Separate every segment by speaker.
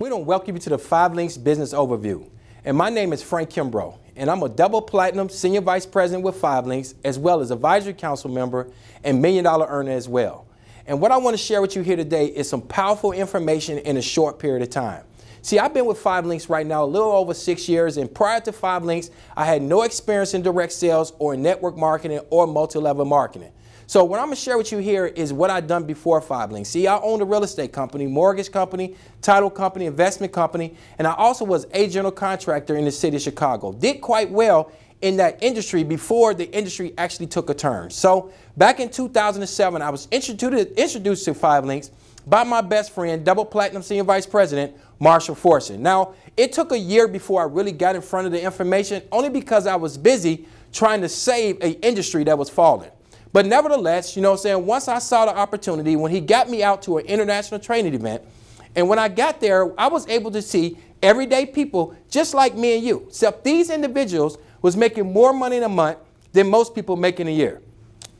Speaker 1: We want to welcome you to the 5 Links Business Overview. And my name is Frank Kimbrough, and I'm a double platinum senior vice president with 5 Links, as well as advisory council member and $1 million earner as well. And what I want to share with you here today is some powerful information in a short period of time. See, I've been with 5 Links right now a little over 6 years, and prior to 5 Links, I had no experience in direct sales or network marketing or multi-level marketing. So what I'm going to share with you here is what I've done before 5 Links. See, I owned a real estate company, mortgage company, title company, investment company, and I also was a general contractor in the city of Chicago. Did quite well in that industry before the industry actually took a turn. So back in 2007, I was introduced to 5 Links by my best friend, double platinum senior vice president, Marshall Forson. Now, it took a year before I really got in front of the information, only because I was busy trying to save an industry that was falling. But nevertheless, you know what I'm saying, once I saw the opportunity, when he got me out to an international training event, and when I got there, I was able to see everyday people just like me and you, except these individuals was making more money in a month than most people make in a year.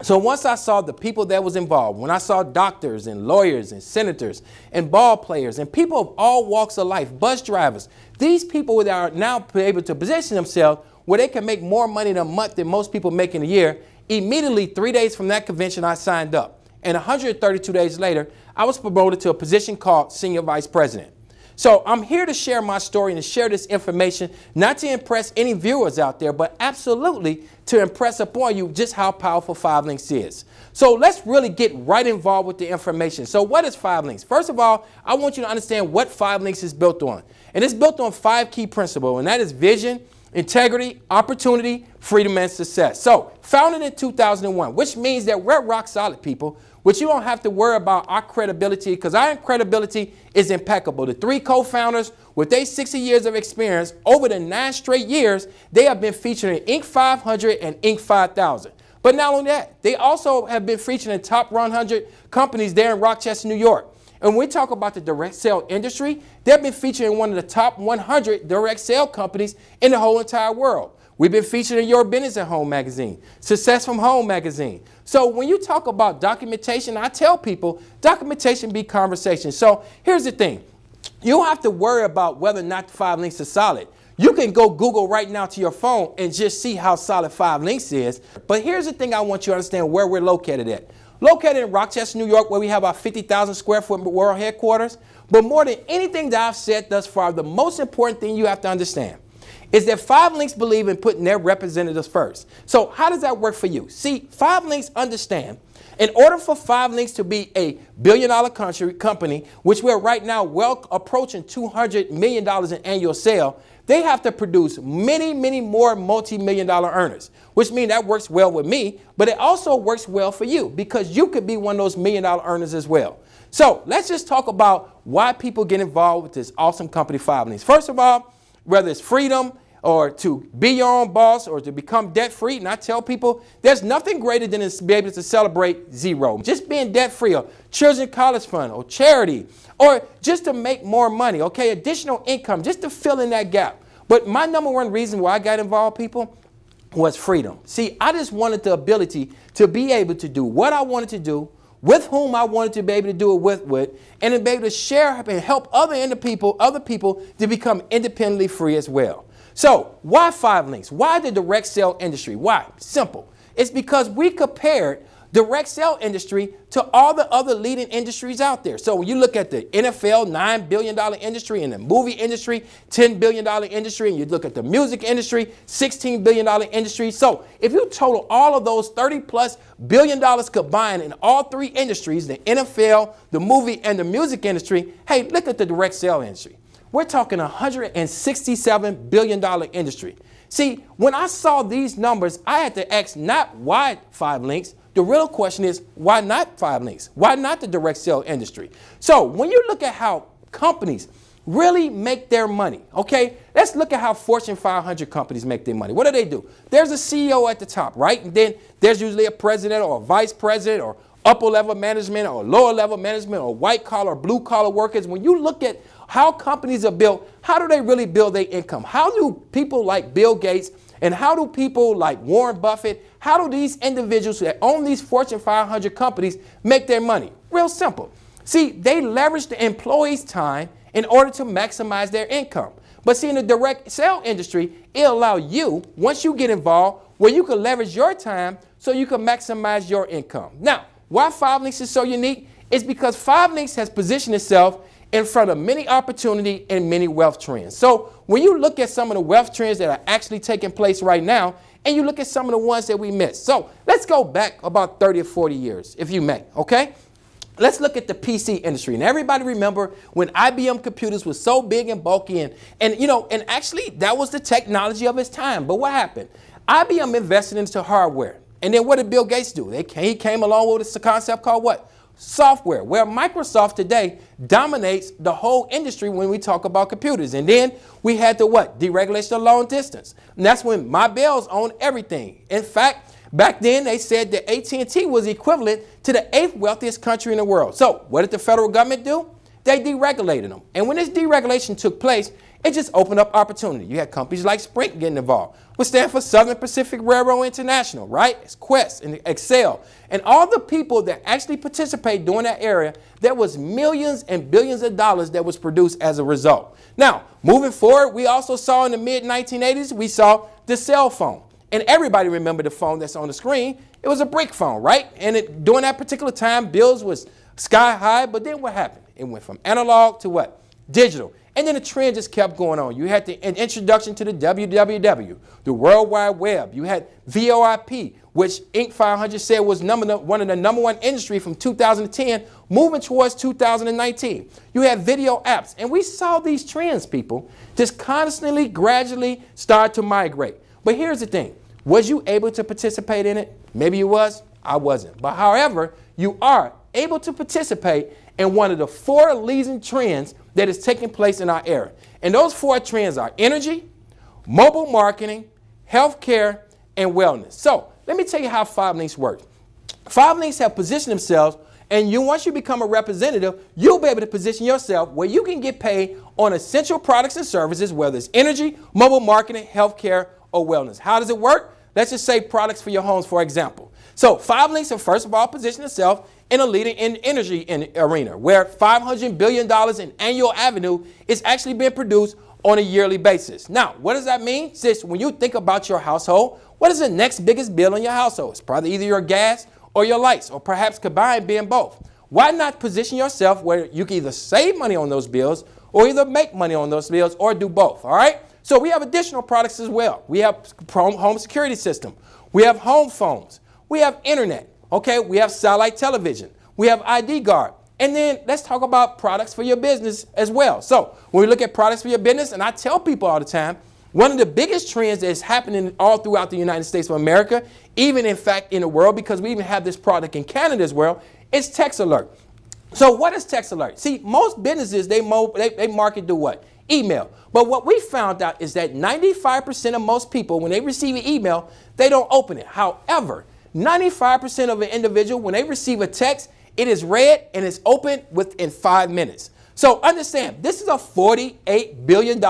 Speaker 1: So once I saw the people that was involved, when I saw doctors and lawyers and senators and ball players and people of all walks of life, bus drivers, these people that are now able to position themselves where they can make more money in a month than most people make in a year, immediately 3 days from that convention, I signed up. And 132 days later, I was promoted to a position called Senior Vice President. So I'm here to share my story and to share this information, not to impress any viewers out there, but absolutely to impress upon you just how powerful 5 Links is. So let's really get right involved with the information. So what is 5 Links? First of all, I want you to understand what 5 Links is built on. And it's built on 5 key principles, and that is vision, integrity, opportunity, freedom, and success. So, founded in 2001, which means that we're rock solid people, which you don't have to worry about our credibility, because our credibility is impeccable. The 3 co-founders, with their 60 years of experience, over the 9 straight years, they have been featured in Inc. 500 and Inc. 5000. But not only that, they also have been featured in top 100 companies there in Rochester, New York. And when we talk about the direct sale industry, they've been featured in one of the top 100 direct sale companies in the whole entire world. We've been featured in Your Business at Home magazine, Success from Home magazine. So when you talk about documentation, I tell people documentation be conversation. So here's the thing. You don't have to worry about whether or not 5 Links is solid. You can go Google right now to your phone and just see how solid 5 Links is. But here's the thing I want you to understand where we're located at. Located in Rochester, New York, where we have our 50,000 square foot world headquarters. But more than anything that I've said thus far, the most important thing you have to understand is that 5 Links believe in putting their representatives first. So how does that work for you? See, 5 Links understand in order for 5 Links to be a $1 billion company, which we're right now well approaching $200 million in annual sale, they have to produce many, many more multi-million-dollar earners, which means that works well with me, but it also works well for you because you could be one of those $1 million earners as well. So let's just talk about why people get involved with this awesome company, 5 Links. First of all, whether it's freedom or to be your own boss or to become debt-free, and I tell people there's nothing greater than to be able to celebrate zero. Just being debt-free or children's college fund or charity or just to make more money, okay, additional income, just to fill in that gap. But my #1 reason why I got involved, people, was freedom. See, I just wanted the ability to be able to do what I wanted to do, with whom I wanted to be able to do it with, and to be able to share and help other people to become independently free as well. So why 5 Links? Why the direct sale industry? Why? Simple. It's because we compared direct sale industry to all the other leading industries out there. So when you look at the NFL, $9 billion industry, and the movie industry, $10 billion industry, and you look at the music industry, $16 billion industry. So if you total all of those $30+ billion combined in all 3 industries, the NFL, the movie, and the music industry, hey, look at the direct sale industry. We're talking $167 billion industry. See, when I saw these numbers, I had to ask not why 5 Links. The real question is, why not 5 Links? Why not the direct sale industry? So when you look at how companies really make their money, okay, let's look at how Fortune 500 companies make their money. What do? There's a CEO at the top, right? And then there's usually a president or a vice president or upper level management or lower level management or white collar or blue collar workers. When you look at how companies are built, how do they really build their income? How do people like Bill Gates and how do people like Warren Buffett, how do these individuals that own these Fortune 500 companies make their money? Real simple. See, they leverage the employees' time in order to maximize their income. But see, in the direct sale industry, it'll allow you, once you get involved, where you can leverage your time so you can maximize your income. Now, why 5LINKS is so unique is because 5LINKS has positioned itself in front of many opportunity and many wealth trends. So when you look at some of the wealth trends that are actually taking place right now, and you look at some of the ones that we missed. So let's go back about 30 or 40 years, if you may, okay? Let's look at the PC industry. And everybody remember when IBM computers was so big and bulky and actually that was the technology of its time. But what happened? IBM invested into hardware. And then what did Bill Gates do? He came along with this concept called what? Software, where Microsoft today dominates the whole industry when we talk about computers. And then we had the what? Deregulation of long distance. And that's when my Bells owned everything. In fact, back then they said that AT&T was equivalent to the 8th wealthiest country in the world. So what did the federal government do? They deregulated them. And when this deregulation took place, it just opened up opportunity. You had companies like Sprint getting involved, which stands for Southern Pacific Railroad International, right? It's Quest and Excel. And all the people that actually participate during that area, there was millions and billions of dollars that was produced as a result. Now, moving forward, we also saw in the mid-1980s, we saw the cell phone. And everybody remember the phone that's on the screen. It was a brick phone, right? And during that particular time, bills was sky high. But then what happened? It went from analog to what? Digital. And then the trend just kept going on. You had the introduction to the WWW, the World Wide Web. You had VoIP, which Inc. 500 said was one of the #1 industry from 2010, moving towards 2019. You had video apps. And we saw these trends, people, just constantly, gradually start to migrate. But here's the thing. Was you able to participate in it? Maybe you was. I wasn't. But however, you are able to participate in one of the 4 leading trends that is taking place in our era. And those 4 trends are energy, mobile marketing, healthcare, and wellness. So let me tell you how 5LINKS works. 5LINKS have positioned themselves, and once you become a representative, you'll be able to position yourself where you can get paid on essential products and services, whether it's energy, mobile marketing, healthcare, or wellness. How does it work? Let's just say products for your homes, for example. So 5LINKS have first of all positioned itself in a leading energy arena where $500 billion in annual revenue is actually being produced on a yearly basis. Now, what does that mean? Sis, when you think about your household, what is the next biggest bill in your household? It's probably either your gas or your lights, or perhaps combined being both. Why not position yourself where you can either save money on those bills or either make money on those bills or do both, all right? So we have additional products as well. We have home security system. We have home phones. We have internet. Okay, we have satellite television. We have ID guard. And then let's talk about products for your business as well. So when we look at products for your business, and I tell people all the time, one of the biggest trends that is happening all throughout the United States of America, even in fact in the world, because we even have this product in Canada as well, is text alert. So what is text alert? See, most businesses, they market to what? Email. But what we found out is that 95% of most people, when they receive an email, they don't open it. However, 95% of an individual, when they receive a text, it is read and it's opened within 5 minutes. So understand, this is a $48 billion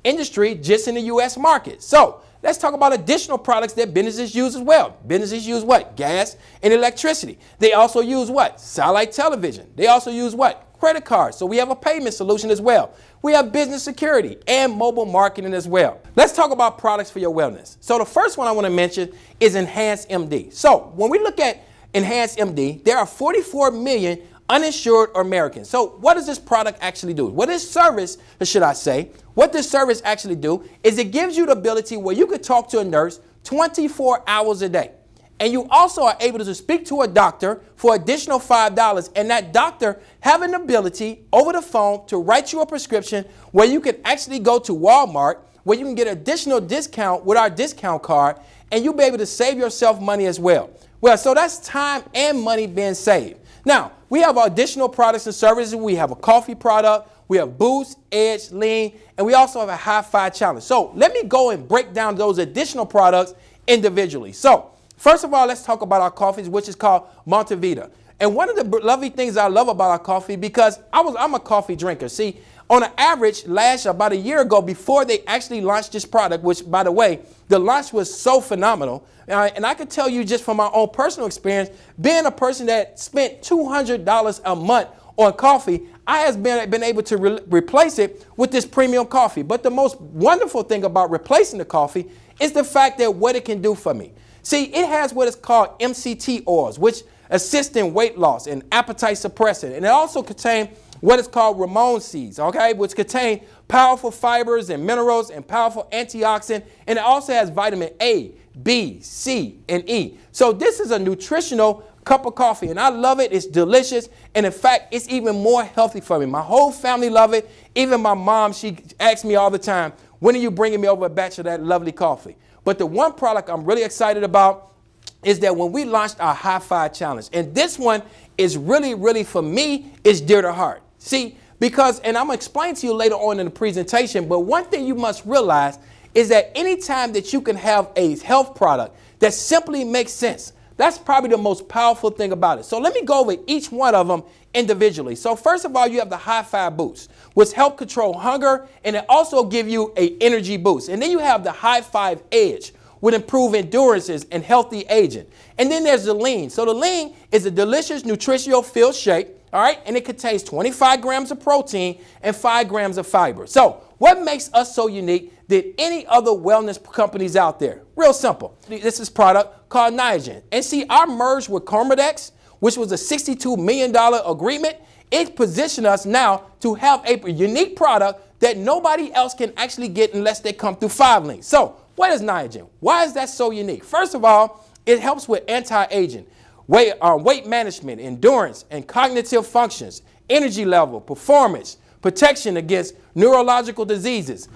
Speaker 1: industry just in the U.S. market. So let's talk about additional products that businesses use as well. Businesses use what? Gas and electricity. They also use what? Satellite television. They also use what? Credit cards. So we have a payment solution as well. We have business security and mobile marketing as well. Let's talk about products for your wellness. So the first one I want to mention is Enhanced MD. So when we look at Enhanced MD, there are 44 million uninsured Americans. So what does this product actually do? What this service, should I say, what this service actually do is it gives you the ability where you could talk to a nurse 24 hours a day. And you also are able to speak to a doctor for additional $5, and that doctor have an ability over the phone to write you a prescription where you can actually go to Walmart where you can get additional discount with our discount card, and you'll be able to save yourself money as well. Well, so that's time and money being saved. Now, we have additional products and services. We have a coffee product, we have Boost, Edge, Lean, and we also have a High-Fi Challenge. So let me go and break down those additional products individually. So first of all, let's talk about our coffees, which is called Montevita. And one of the lovely things I love about our coffee, because I'm a coffee drinker. See, on an average, about a year ago, before they actually launched this product, which, by the way, the launch was so phenomenal. And I can tell you just from my own personal experience, being a person that spent $200 a month on coffee, I have been able to replace it with this premium coffee. But the most wonderful thing about replacing the coffee is the fact that what it can do for me. See, it has what is called MCT oils, which assist in weight loss and appetite suppressant. And it also contains what is called Ramon seeds, okay, which contain powerful fibers and minerals and powerful antioxidant. And it also has vitamin A, B, C, and E. So this is a nutritional cup of coffee, and I love it. It's delicious, and in fact, it's even more healthy for me. My whole family love it. Even my mom, she asks me all the time, when are you bringing me over a batch of that lovely coffee? But the one product I'm really excited about is that when we launched our High Five Challenge, and this one is really, for me, is dear to heart. See, because, and I'm going to explain to you later on in the presentation, but one thing you must realize is that anytime that you can have a health product that simply makes sense, that's probably the most powerful thing about it. So let me go over each one of them individually. So first of all, you have the High Five Boost, which help control hunger, and it also give you an energy boost. And then you have the High Five Edge, with improved endurances and healthy aging. And then there's the Lean. So the Lean is a delicious nutritional filled shake, all right, and it contains 25 grams of protein and 5 grams of fiber. So what makes us so unique than any other wellness companies out there? Real simple. This is a product called Niagen. And see, our merge with Kimbrough, which was a $62 million agreement, it positioned us now to have a unique product that nobody else can actually get unless they come through 5 Links. So what is Niagen? Why is that so unique? First of all, it helps with anti-aging, weight management, endurance, and cognitive functions, energy level, performance, protection against neurological diseases.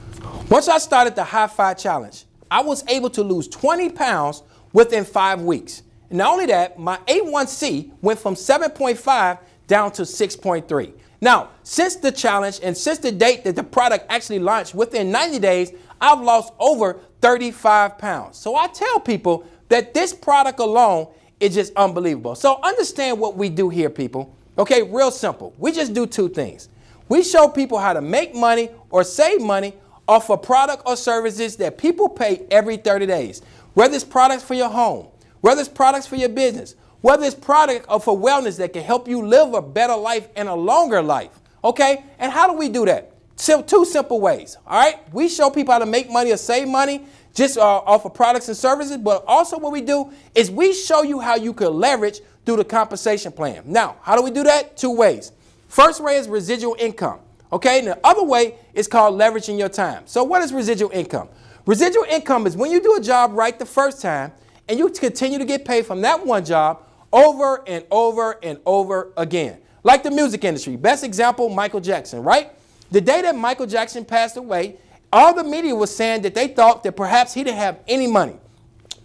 Speaker 1: Once I started the High Five Challenge, I was able to lose 20 pounds within 5 weeks. And not only that, my A1C went from 7.5 down to 6.3. Now, since the challenge and since the date that the product actually launched, within 90 days, I've lost over 35 pounds. So I tell people that this product alone is just unbelievable. So understand what we do here, people. Okay, real simple. We just do 2 things. We show people how to make money or save money off a product or services that people pay every 30 days. Whether it's products for your home, whether it's products for your business, whether it's product for wellness that can help you live a better life and a longer life. Okay, and how do we do that? 2 simple ways, all right? We show people how to make money or save money just off of products and services, but also what we do is we show you how you can leverage through the compensation plan. Now, how do we do that? 2 ways. First way is residual income, okay? And the other way is called leveraging your time. So what is residual income? Residual income is when you do a job right the first time and you continue to get paid from that one job over and over and over again. Like the music industry, best example, Michael Jackson, right? The day that Michael Jackson passed away, all the media was saying that they thought that perhaps he didn't have any money.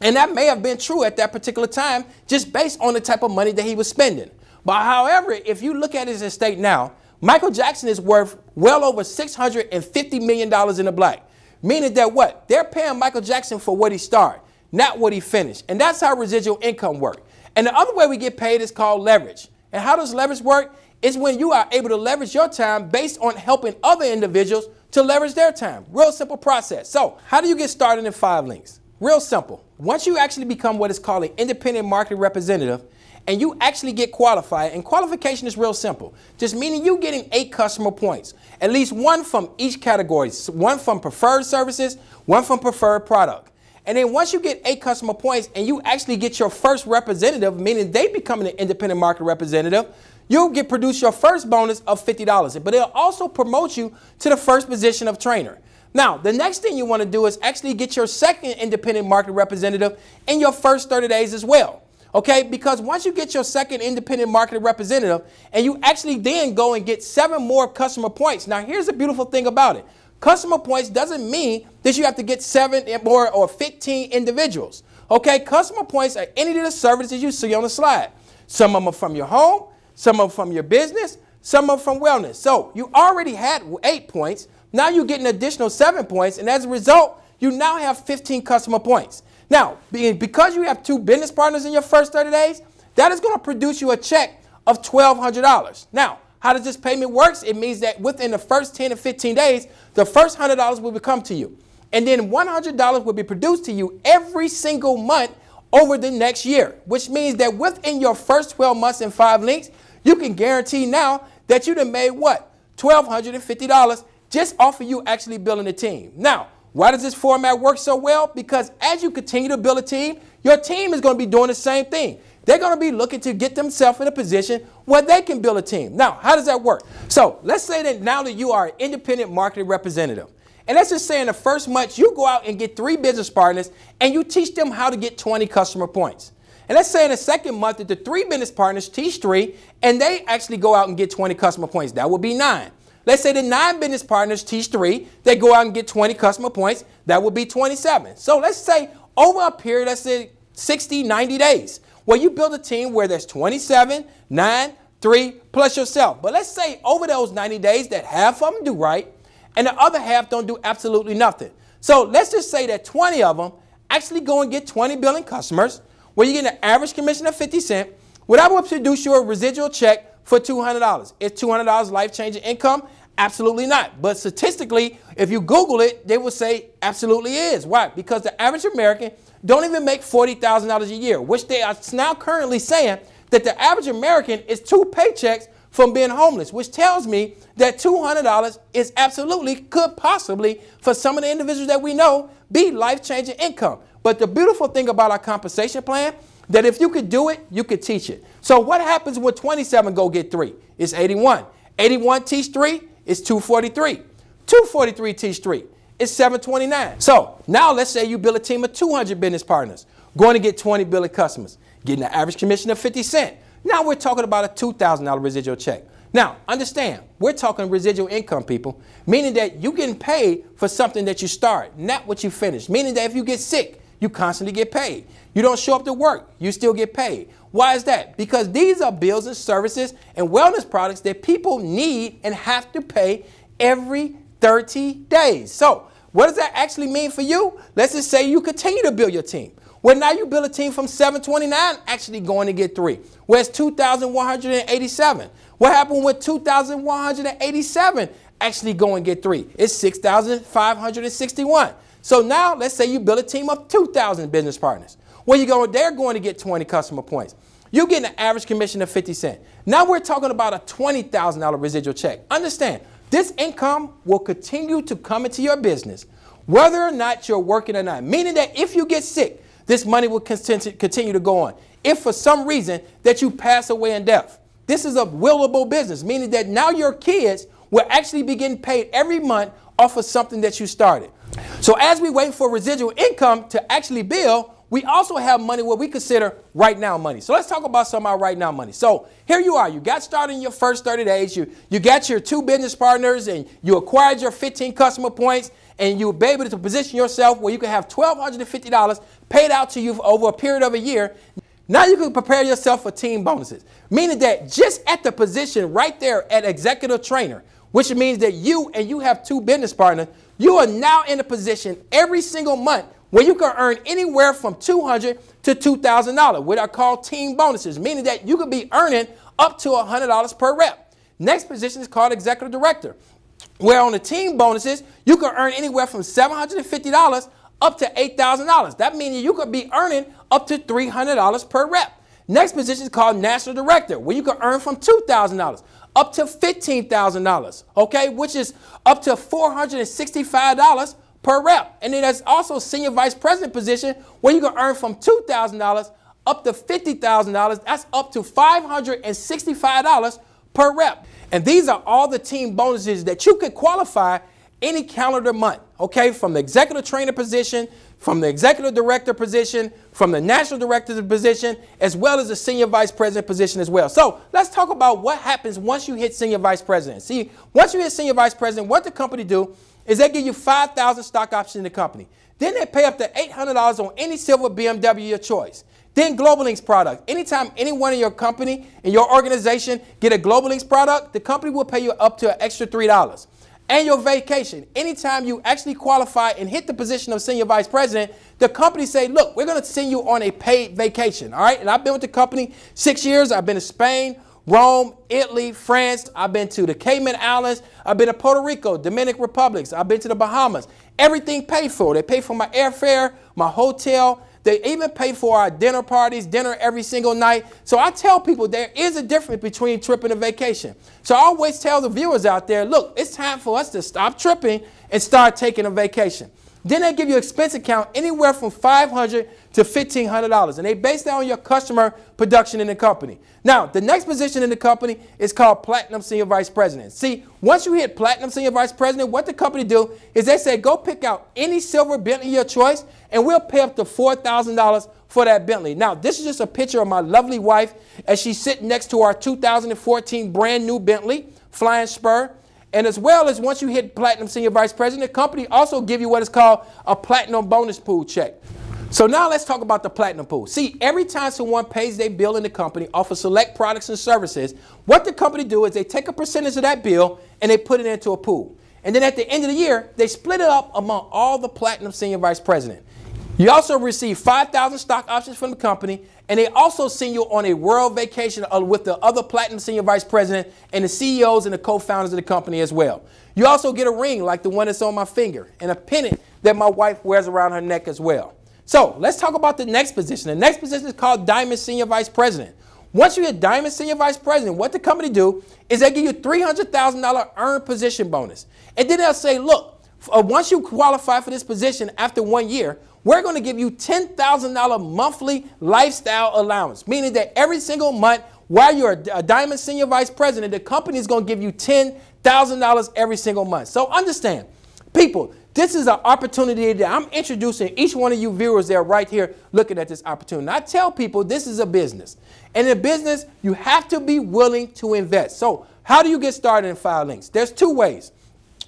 Speaker 1: And that may have been true at that particular time, just based on the type of money that he was spending. But however, if you look at his estate now, Michael Jackson is worth well over $650 million in the black. Meaning that what? They're paying Michael Jackson for what he started, not what he finished. And that's how residual income works. And the other way we get paid is called leverage. And how does leverage work? It's when you are able to leverage your time based on helping other individuals to leverage their time. Real simple process. So how do you get started in 5 Links? Real simple. Once you actually become what is called an independent market representative and you actually get qualified, and qualification is real simple, just meaning you getting 8 customer points, at least 1 from each category, 1 from preferred services, 1 from preferred product. And then once you get 8 customer points and you actually get your first representative, meaning they becoming an independent market representative, you'll produce your first bonus of $50, but it'll also promote you to the first position of trainer. Now, the next thing you want to do is actually get your second independent market representative in your first 30 days as well. Okay, because once you get your second independent market representative and you actually then go and get 7 more customer points. Now, here's the beautiful thing about it. Customer points doesn't mean that you have to get 7 more or 15 individuals. Okay, customer points are any of the services you see on the slide. Some of them are from your home, some of them from your business, some of them from wellness. So you already had 8 points. Now you get an additional 7 points. And as a result, you now have 15 customer points. Now, because you have 2 business partners in your first 30 days, that is going to produce you a check of $1,200. Now, how does this payment work? It means that within the first 10 to 15 days, the first $100 will come to you. And then $100 will be produced to you every single month over the next year, which means that within your first 12 months in 5 Links, you can guarantee now that you done made what? $1,250 just off of you actually building a team. Now, why does this format work so well? Because as you continue to build a team, your team is going to be doing the same thing. They're going to be looking to get themselves in a position where they can build a team. Now, how does that work? So let's say that now that you are an independent marketing representative, and let's just say in the first month, you go out and get 3 business partners and you teach them how to get 20 customer points. And let's say in the second month that the 3 business partners teach 3 and they actually go out and get 20 customer points. That would be 9. Let's say the 9 business partners teach 3. They go out and get 20 customer points. That would be 27. So let's say over a period, let's say 60, 90 days, where you build a team where there's 27, 9, 3, plus yourself. But let's say over those 90 days that half of them do right and the other half don't do absolutely nothing. So let's just say that 20 of them actually go and get 20 billing customers where you get an average commission of 50 cents. Would I would produce you a residual check for $200? Is $200 life-changing income? Absolutely not. But statistically, if you Google it, they will say absolutely is. Why? Because the average American don't even make $40,000 a year, which they are now currently saying that the average American is 2 paychecks from being homeless, which tells me that $200 is absolutely, could possibly, for some of the individuals that we know, be life-changing income. But the beautiful thing about our compensation plan, that if you could do it, you could teach it. So what happens when 27 go get 3? It's 81. 81 teach 3, it's 243. 243 teach 3, it's 729. So now let's say you build a team of 200 business partners, going to get 20 billing customers, getting an average commission of 50 cents. Now we're talking about a $2,000 residual check. Now, understand, we're talking residual income, people, meaning that you're getting paid for something that you start, not what you finish, meaning that if you get sick, you constantly get paid. You don't show up to work, you still get paid. Why is that? Because these are bills and services and wellness products that people need and have to pay every 30 days. So what does that actually mean for you? Let's just say you continue to build your team. Well, now you build a team from 729 actually going to get 3. Where's 2,187? What happened with 2,187 actually going to get 3? It's 6,561. So now let's say you build a team of 2,000 business partners. Where you going? They're going to get 20 customer points. You're getting an average commission of 50 cents. Now we're talking about a $20,000 residual check. Understand, this income will continue to come into your business whether or not you're working or not. Meaning that if you get sick, this money will continue to go on. If for some reason that you pass away in death, this is a willable business, meaning that now your kids will actually be getting paid every month off of something that you started. So as we wait for residual income to actually build, we also have money what we consider right now money. So let's talk about some of our right now money. So here you are. You got started in your first 30 days. You got your 2 business partners and you acquired your 15 customer points and you will be able to position yourself where you can have $1,250 paid out to you over a period of a year. Now you can prepare yourself for team bonuses, meaning that just at the position right there at executive trainer, which means that you have 2 business partners, you are now in a position every single month where you can earn anywhere from $200 to $2,000, what are called team bonuses, meaning that you could be earning up to $100 per rep. Next position is called executive director, where on the team bonuses, you can earn anywhere from $750 up to $8,000. That means you could be earning up to $300 per rep. Next position is called national director, where you can earn from $2,000 up to $15,000, okay, which is up to $465 per rep. And then there's also senior vice president position where you can earn from $2,000 up to $50,000. That's up to $565 per rep. And these are all the team bonuses that you could qualify any calendar month, okay, from the executive trainer position, from the executive director position, from the national director position, as well as the senior vice president position as well. So let's talk about what happens once you hit senior vice president. See, once you hit senior vice president, what the company do is they give you 5,000 stock options in the company. Then they pay up to $800 on any silver BMW of your choice. Then Global Links product. Anytime any one of your company and your organization get a Global Links product, the company will pay you up to an extra $3. And your vacation. Anytime you actually qualify and hit the position of senior vice president, the company say, look, we're going to send you on a paid vacation. All right. And I've been with the company 6 years. I've been to Spain, Rome, Italy, France. I've been to the Cayman Islands. I've been to Puerto Rico, Dominican Republic. I've been to the Bahamas. Everything paid for. They pay for my airfare, my hotel. They even pay for our dinner parties, dinner every single night. So I tell people there is a difference between tripping and vacation. So I always tell the viewers out there, look, it's time for us to stop tripping and start taking a vacation. Then they give you an expense account anywhere from $500 to $1,500, and they base that on your customer production in the company. Now, the next position in the company is called Platinum Senior Vice President. See, once you hit Platinum Senior Vice President, what the company do is they say, go pick out any silver Bentley of your choice, and we'll pay up to $4,000 for that Bentley. Now, this is just a picture of my lovely wife as she's sitting next to our 2014 brand new Bentley Flying Spur. And as well as once you hit Platinum Senior Vice President, the company also give you what is called a Platinum Bonus Pool check. So now let's talk about the Platinum Pool. See, every time someone pays their bill in the company off of select products and services, what the company do is they take a percentage of that bill and they put it into a pool. And then at the end of the year, they split it up among all the Platinum Senior Vice President. You also receive 5,000 stock options from the company, and they also send you on a world vacation with the other Platinum Senior Vice President and the CEOs and the co-founders of the company as well. You also get a ring like the one that's on my finger and a pendant that my wife wears around her neck as well. So let's talk about the next position. The next position is called Diamond Senior Vice President. Once you get Diamond Senior Vice President, what the company do is they give you a $300,000 earned position bonus. And then they'll say, look, once you qualify for this position after 1 year, we're going to give you $10,000 monthly lifestyle allowance, meaning that every single month while you're a Diamond Senior Vice President, the company is going to give you $10,000 every single month. So understand, people, this is an opportunity that I'm introducing each one of you viewers that are right here looking at this opportunity. I tell people this is a business. And in business, you have to be willing to invest. So how do you get started in 5 links? There's 2 ways.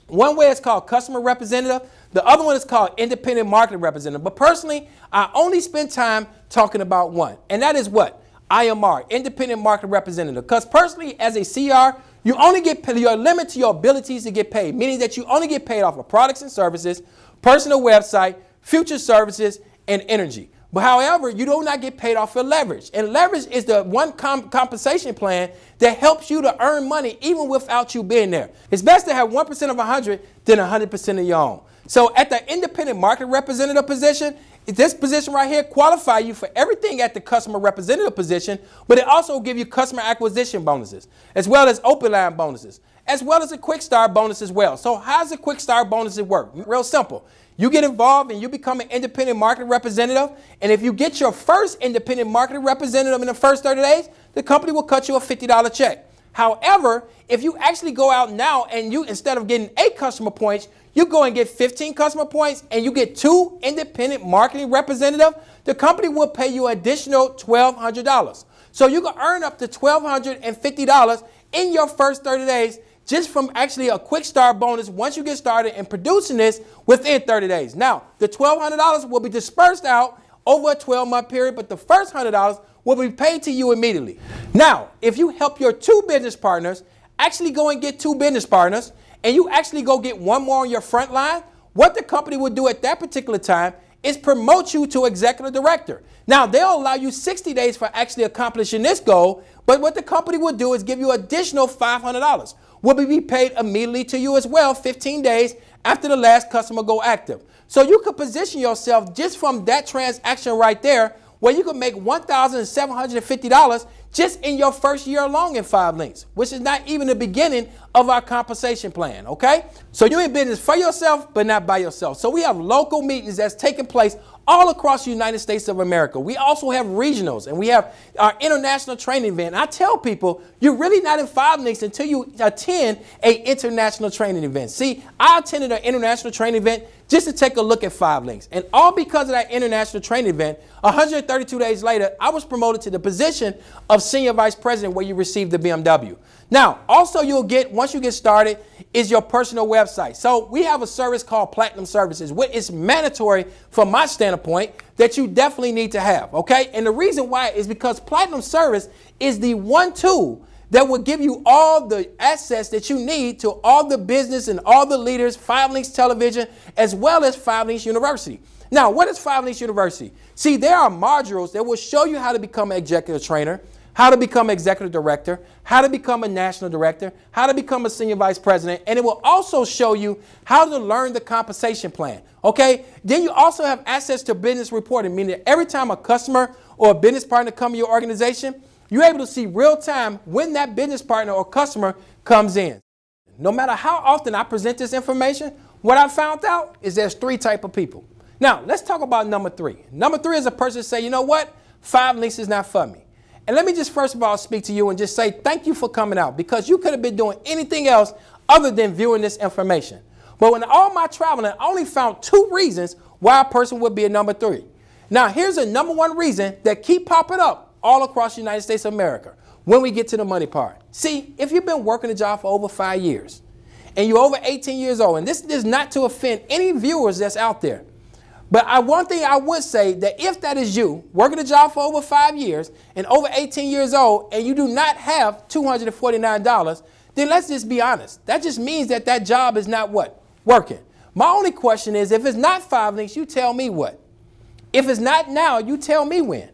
Speaker 1: One way is called customer representative. The other one is called independent marketing representative. But personally, I only spend time talking about one. And that is what? IMR, independent marketing representative. Because personally, as a CR, you only get paid, you're limited to your abilities to get paid, meaning that you only get paid off of products and services, personal website, future services, and energy. But however, you do not get paid off for leverage. And leverage is the one compensation plan that helps you to earn money even without you being there. It's best to have 1% of 100 than 100% of your own. So at the independent market representative position, this position right here qualify you for everything at the customer representative position, but it also give you customer acquisition bonuses, as well as open line bonuses, as well as a quick start bonus as well. So how does a quick start bonus work? Real simple. You get involved and you become an independent marketing representative. And if you get your first independent marketing representative in the first 30 days, the company will cut you a $50 check. However, if you actually go out now and you, instead of getting 8 customer points, you go and get 15 customer points and you get 2 independent marketing representatives, the company will pay you additional $1,200. So you can earn up to $1,250 in your first 30 days just from actually a quick start bonus once you get started and producing this within 30 days. Now, the $1,200 will be dispersed out over a 12-month period, but the first $100 will be paid to you immediately. Now, if you help your 2 business partners actually go and get 2 business partners, and you actually go get 1 more on your front line, what the company will do at that particular time is promote you to executive director. Now, they'll allow you 60 days for actually accomplishing this goal, but what the company will do is give you additional $500. Will be paid immediately to you as well 15 days after the last customer go active. So you could position yourself just from that transaction right there where you can make $1,750 just in your first year alone in 5 links, which is not even the beginning of our compensation plan, okay? So you're in business for yourself, but not by yourself. So we have local meetings that's taking place all across the United States of America. We also have regionals, and we have our international training event. And I tell people, you're really not in 5 links until you attend an international training event. See, I attended an international training event just to take a look at 5 links. And all because of that international training event, 132 days later, I was promoted to the position of Senior Vice President where you receive the BMW. Now, also you'll get, once you get started, is your personal website. So we have a service called Platinum Services, which is mandatory from my standpoint that you definitely need to have, okay? And the reason why is because Platinum Service is the one tool that will give you all the access that you need to all the business and all the leaders, 5 Links Television, as well as 5 Links University. Now, what is 5 Links University? See, there are modules that will show you how to become an executive trainer, how to become executive director, how to become a national director, how to become a senior vice president, and it will also show you how to learn the compensation plan, okay? Then you also have access to business reporting, meaning that every time a customer or a business partner come to your organization, you're able to see real time when that business partner or customer comes in. No matter how often I present this information, what I found out is there's 3 types of people. Now, let's talk about number 3. Number 3 is a person that say, you know what? 5 links is not for me. And let me just first of all speak to you and just say thank you for coming out, because you could have been doing anything else other than viewing this information. But in all my traveling, I only found 2 reasons why a person would be a number 3. Now, here's a number 1 reason that keep popping up all across the United States of America when we get to the money part. See, if you've been working a job for over 5 years and you're over 18 years old, and this is not to offend any viewers that's out there, but one thing I would say, that if that is you, working a job for over 5 years and over 18 years old, and you do not have $249, then let's just be honest. That just means that that job is not what? Working. My only question is, if it's not 5 links, you tell me what? If it's not now, you tell me when.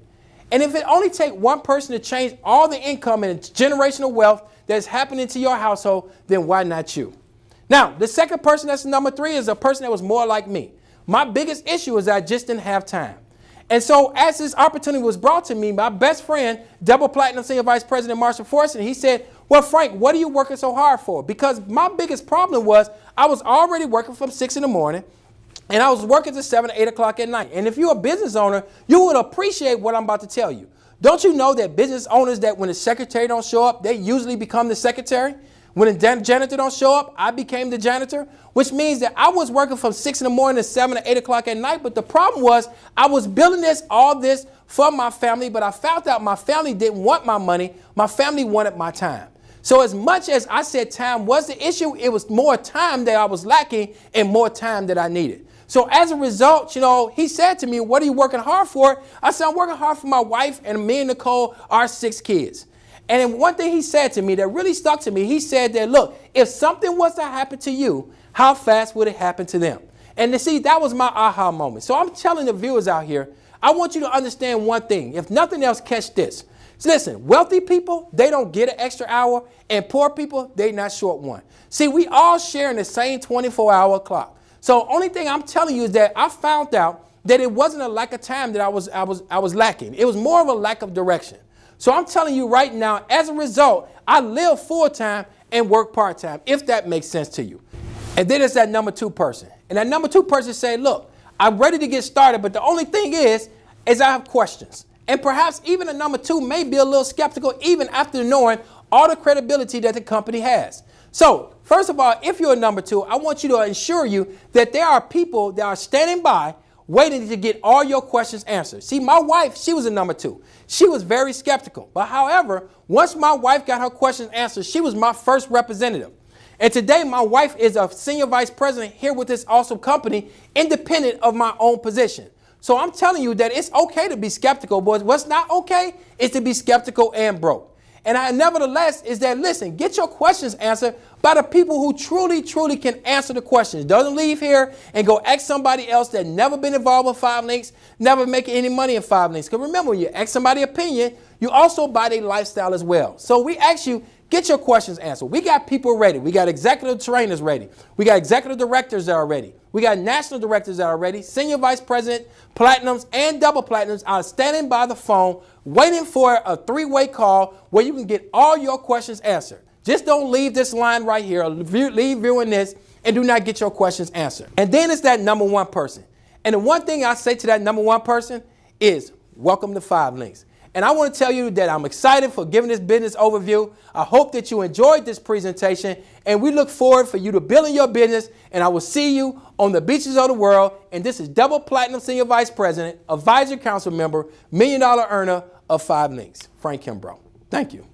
Speaker 1: And if it only takes one person to change all the income and generational wealth that's happening to your household, then why not you? Now, the second person that's number 3 is a person that was more like me. My biggest issue is I just didn't have time. And so as this opportunity was brought to me, my best friend, double platinum senior vice president Marshall Forson, he said, well, Frank, what are you working so hard for? Because my biggest problem was I was already working from 6 in the morning and I was working till 7 or 8 o'clock at night. And if you're a business owner, you would appreciate what I'm about to tell you. Don't you know that business owners, that when the secretary don't show up, they usually become the secretary? When the janitor don't show up, I became the janitor, which means that I was working from 6 in the morning to 7 or 8 o'clock at night. But the problem was I was building all this for my family, but I found out my family didn't want my money. My family wanted my time. So as much as I said time was the issue, it was more time that I was lacking and more time that I needed. So as a result, you know, he said to me, what are you working hard for? I said, I'm working hard for my wife and me and Nicole, our 6 kids. And one thing he said to me that really stuck to me, he said that, look, if something was to happen to you, how fast would it happen to them? And to see, that was my aha moment. So I'm telling the viewers out here, I want you to understand one thing. If nothing else, catch this. So listen, wealthy people, they don't get an extra hour, and poor people, they not short one. See, we all share in the same 24-hour clock. So only thing I'm telling you is that I found out that it wasn't a lack of time that I was lacking. It was more of a lack of direction. So I'm telling you right now, as a result, I live full-time and work part-time, if that makes sense to you. And then it's that number 2 person. And that number 2 person said, look, I'm ready to get started, but the only thing is I have questions. And perhaps even a number 2 may be a little skeptical even after knowing all the credibility that the company has. So first of all, if you're a number 2, I want you to ensure you that there are people that are standing by waiting to get all your questions answered. See, my wife, she was a number 2. She was very skeptical. But however, once my wife got her questions answered, she was my first representative. And today, my wife is a senior vice president here with this awesome company, independent of my own position. So I'm telling you that it's okay to be skeptical, but what's not okay is to be skeptical and broke. And nevertheless is that, listen, get your questions answered by the people who truly can answer the questions. Doesn't leave here and go ask somebody else that never been involved with 5 links, never making any money in 5 links. Because remember, when you ask somebody opinion, you also buy their lifestyle as well. So we ask you, get your questions answered. We got people ready. We got executive trainers ready. We got executive directors that are ready. We got national directors that are ready. Senior vice president, platinums, and double platinums are standing by the phone waiting for a 3-way call where you can get all your questions answered. Just don't leave this line right here, leave viewing this, and do not get your questions answered. And then it's that number 1 person. And the one thing I say to that number 1 person is, welcome to 5 links. And I want to tell you that I'm excited for giving this business overview. I hope that you enjoyed this presentation, and we look forward for you to build your business, and I will see you on the beaches of the world. And this is double platinum senior vice president, advisory council member, $1 million earner of 5 links, Frank Kimbrough. Thank you.